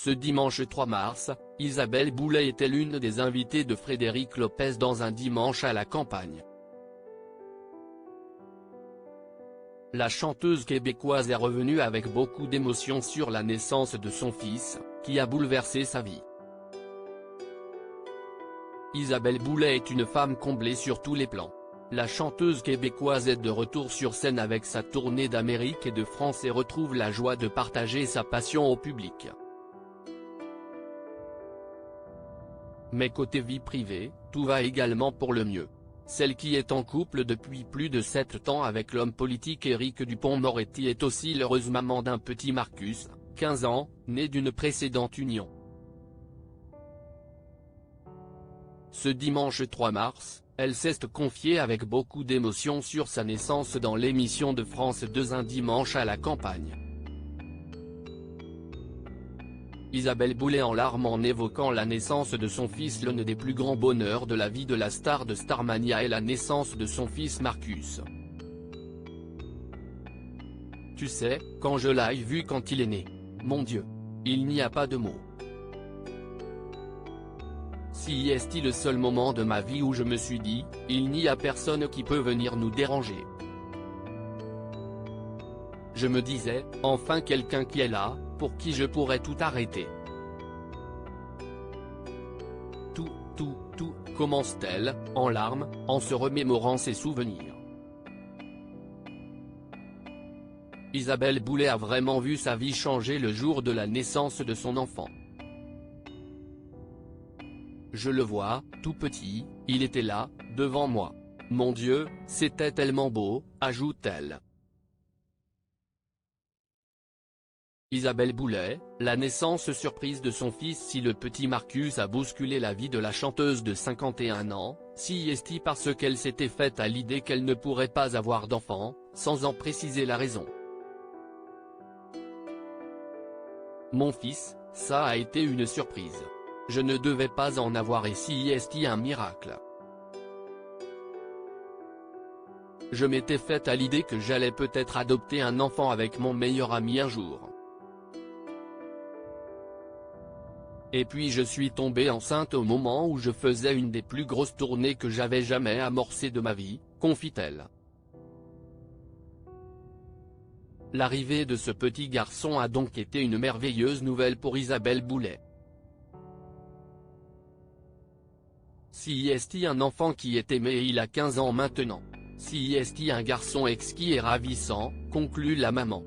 Ce dimanche 3 mars, Isabelle Boulay était l'une des invitées de Frédéric Lopez dans Un dimanche à la campagne. La chanteuse québécoise est revenue avec beaucoup d'émotion sur la naissance de son fils, qui a bouleversé sa vie. Isabelle Boulay est une femme comblée sur tous les plans. La chanteuse québécoise est de retour sur scène avec sa tournée d'Amérique et de France et retrouve la joie de partager sa passion au public. Mais côté vie privée, tout va également pour le mieux. Celle qui est en couple depuis plus de 7 ans avec l'homme politique Éric Dupond-Moretti est aussi l'heureuse maman d'un petit Marcus, 15 ans, né d'une précédente union. Ce dimanche 3 mars, elle s'est confiée avec beaucoup d'émotion sur sa naissance dans l'émission de France 2 Un dimanche à la campagne. Isabelle Boulay en larmes en évoquant la naissance de son fils. L'un des plus grands bonheurs de la vie de la star de Starmania est la naissance de son fils Marcus. Tu sais, quand je l'ai vu quand il est né. Mon Dieu. Il n'y a pas de mots. Si est le seul moment de ma vie où je me suis dit, il n'y a personne qui peut venir nous déranger. Je me disais, enfin quelqu'un qui est là, pour qui je pourrais tout arrêter. Tout, commence-t-elle, en larmes, en se remémorant ses souvenirs. Isabelle Boulay a vraiment vu sa vie changer le jour de la naissance de son enfant. Je le vois, tout petit, il était là, devant moi. Mon Dieu, c'était tellement beau, ajoute-t-elle. Isabelle Boulay, la naissance surprise de son fils. Si le petit Marcus a bousculé la vie de la chanteuse de 51 ans, si est parce qu'elle s'était faite à l'idée qu'elle ne pourrait pas avoir d'enfant, sans en préciser la raison. Mon fils, ça a été une surprise. Je ne devais pas en avoir et si est un miracle. Je m'étais faite à l'idée que j'allais peut-être adopter un enfant avec mon meilleur ami un jour. Et puis je suis tombée enceinte au moment où je faisais une des plus grosses tournées que j'avais jamais amorcées de ma vie, confie-t-elle. L'arrivée de ce petit garçon a donc été une merveilleuse nouvelle pour Isabelle Boulay. Si est un enfant qui est aimé et il a 15 ans maintenant. Si est un garçon exquis et ravissant, conclut la maman.